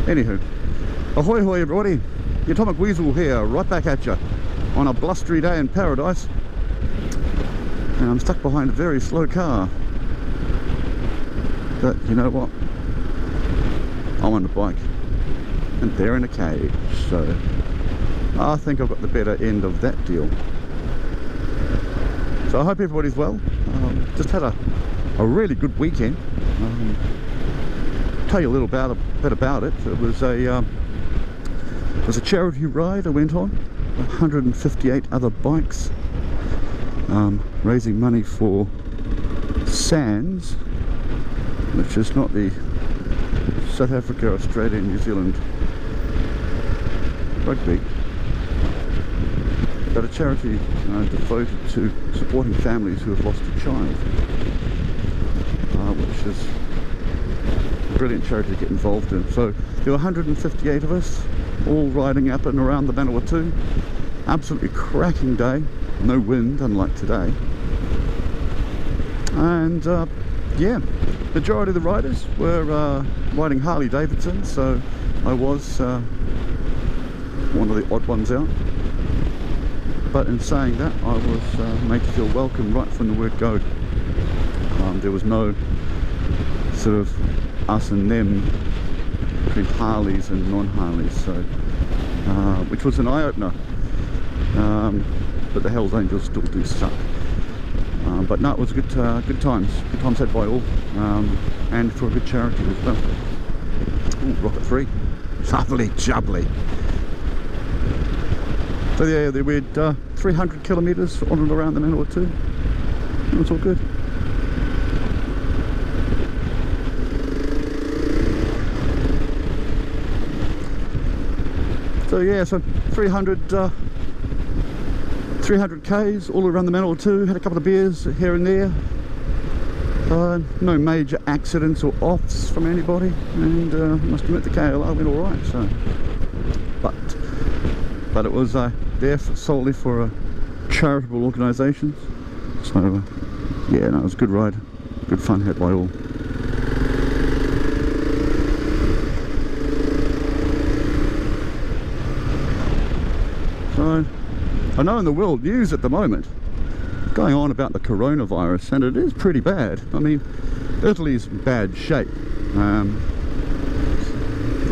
Anywho, ahoy hoy everybody, the Atomic Weasel here, right back at you on a blustery day in paradise. And I'm stuck behind a very slow car. But you know what? I'm on the bike and they're in a cage, so I think I've got the better end of that deal. So I hope everybody's well. Just had a really good weekend. Tell you a little bit about it. It was a charity ride I went on. 158 other bikes, raising money for SANS, which is not the South Africa, Australia, New Zealand rugby, but a charity devoted to supporting families who have lost a child, which is a brilliant charity to get involved in. So there were 158 of us, all riding up and around the Manawatu. Absolutely cracking day, no wind unlike today. And yeah, majority of the riders were riding Harley Davidsons, so I was one of the odd ones out. But in saying that, I was made to feel welcome right from the word go. There was no sort of us and them between Harleys and non-Harleys, so which was an eye-opener. But the Hells Angels still do suck. But no, it was good times had by all, and for a good charity as well. Ooh, Rocket 3, lovely jubbly. So yeah, we had 300 kilometres on and around the Manawatu. It was all good. So yeah, so 300 Ks all around the Manawatu. Had a couple of beers here and there. No major accidents or offs from anybody, and must admit the KLR went all right. So, but it was there solely for charitable organisations. So yeah, no, it was a good ride, good fun had by all. So I know in the world news at the moment going on about the coronavirus, and it is pretty bad. I mean, Italy's in bad shape. I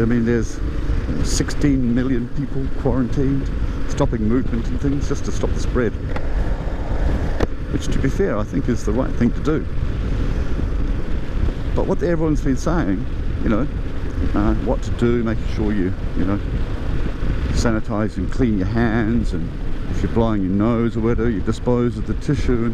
mean, there's 16 million people quarantined, stopping movement and things just to stop the spread, which, to be fair, I think is the right thing to do. But what everyone's been saying, you know, what to do, making sure you know, sanitize and clean your hands, and if you're blowing your nose or whatever, you dispose of the tissue. And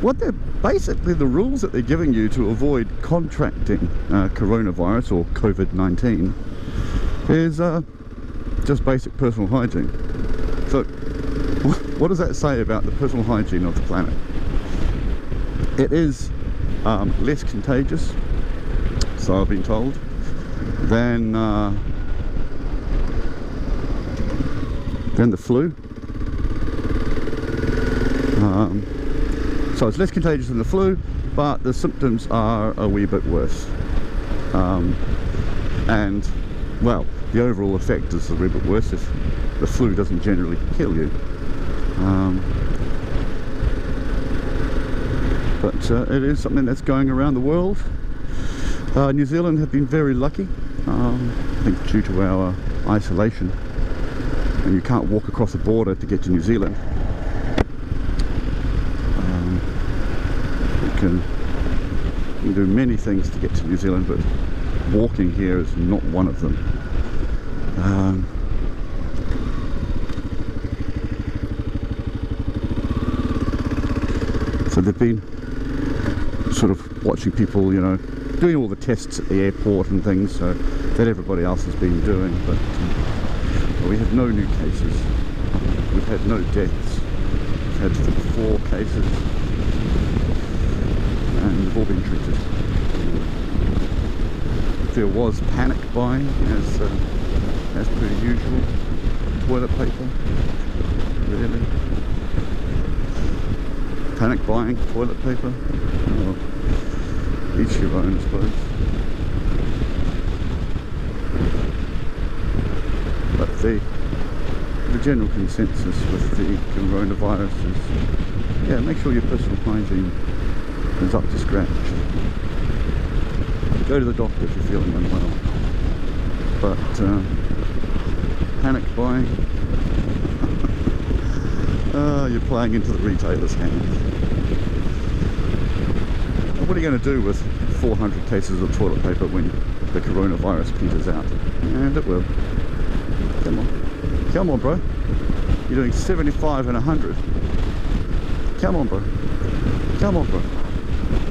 what they're basically, the rules that they're giving you to avoid contracting coronavirus or COVID-19 is just basic personal hygiene. So what does that say about the personal hygiene of the planet? It is less contagious, so I've been told, than the flu. So it's less contagious than the flu, but the symptoms are a wee bit worse. And, well, the overall effect is a wee bit worse if the flu doesn't generally kill you. But it is something that's going around the world. New Zealand have been very lucky, I think due to our isolation. And you can't walk across the border to get to New Zealand. You can do many things to get to New Zealand, but walking here is not one of them. So they've been sort of watching people, you know, doing all the tests at the airport and things, so that everybody else has been doing, but we have no new cases, we've had no deaths, we've had 4 cases, and they've all been treated. There was panic buying, as per usual. Toilet paper, really? Panic buying toilet paper? Oh, each your own, I suppose. the general consensus with the coronavirus is, yeah, make sure your personal hygiene is up to scratch. Go to the doctor if you're feeling unwell. But panic buying, you're playing into the retailer's hands. And what are you going to do with 400 cases of toilet paper when the coronavirus peters out? And it will. Come on. Come on, bro. You're doing 75 and 100. Come on, bro. Come on, bro.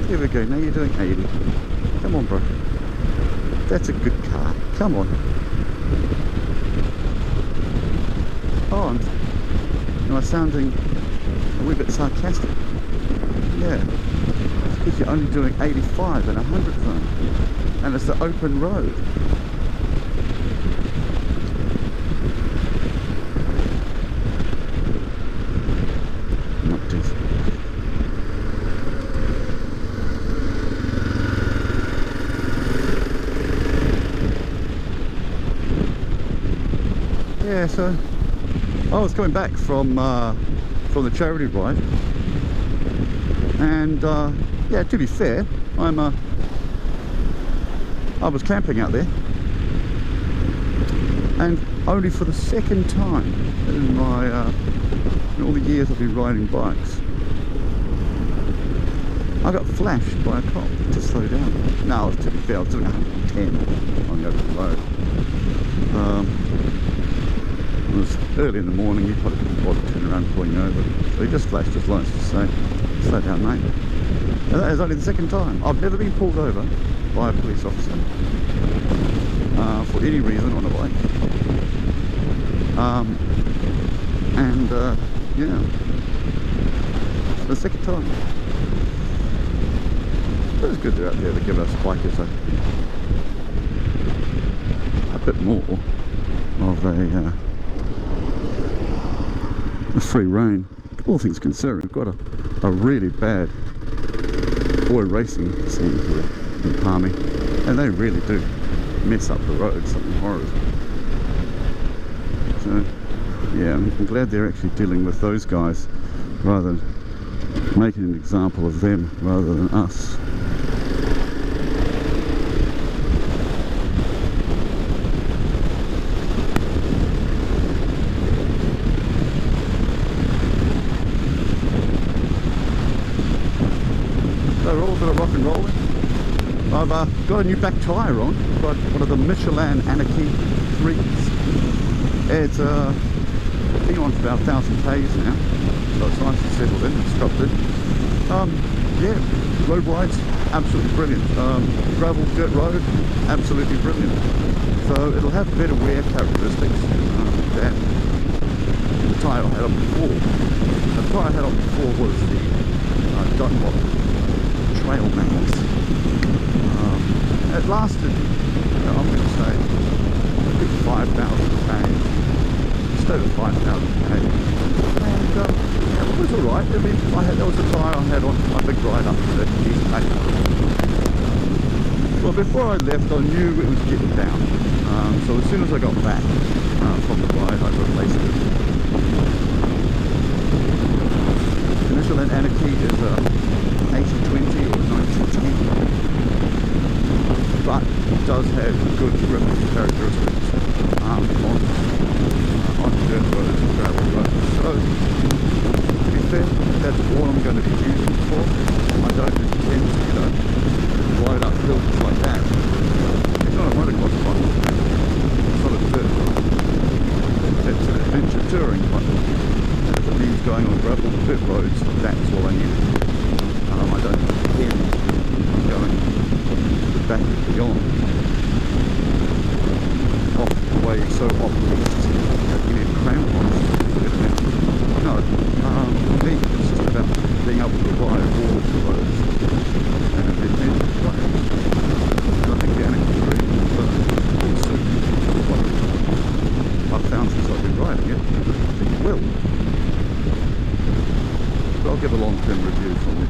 Here we go. Now you're doing 80. Come on, bro. That's a good car. Come on. Oh, am I sounding a wee bit sarcastic? Yeah. It's because you're only doing 85 and 100 zone. And it's the open road. Not decent. Yeah, so I was coming back from the charity ride, and yeah, to be fair, I was camping out there, and only for the second time in my in all the years I've been riding bikes, I got flashed by a cop to slow down. Now, to be fair, I was doing 110 on the open road. It was early in the morning, he probably couldn't bother turning around pulling over. So he just flashed his lights to say, slow down, mate. And that is only the second time. I've never been pulled over by a police officer for any reason on a bike. Yeah, it's the second time. But it's good they're out there to give us bikers a bit more of a free rein. All things considered, we've got a really bad boy racing scene here in Palmy, and they really do mess up the road, something horrible. So yeah, I'm glad they're actually dealing with those guys rather than making an example of them rather than us. Rock and rolling. I've got a new back tyre on. I've got one of the Michelin Anarchy 3s. It's been on for about 1,000 k's now, so it's nicely settled in and strapped in. Yeah, road rides, absolutely brilliant. Gravel, dirt road, absolutely brilliant. So it'll have better wear characteristics than the tyre I had on before. The tyre I had on before was the Dunlop Trail Max. It lasted, I'm going to say, a good 5,000 k's, just over 5,000 k's, and yeah, it was alright. I mean, that was the tyre I had on my big ride up to the East Cape. Well, before I left, I knew it was getting down, so as soon as I got back from the ride, I replaced it. The Michelin Anarchy is a 80-20 or 90-10, but it does have good grip characteristics on dirt roads and gravel roads. So, to be fair, that's all I'm going to be using it for. I don't intend to, ride up hills like that. It's not a motocross bike, it's not a dirt bike. It's an adventure touring bike. And if it means going on gravel dirt roads, that's all I need. I don't intend going to the back and beyond, off the way so off-piste that you need crampons to get down. No, for me it's just about being able to ride all the roads and an adventure ride. And I think the Anarchy 3 will suit what I've found since I've been riding it. I think it will. But I'll give a long-term review from it.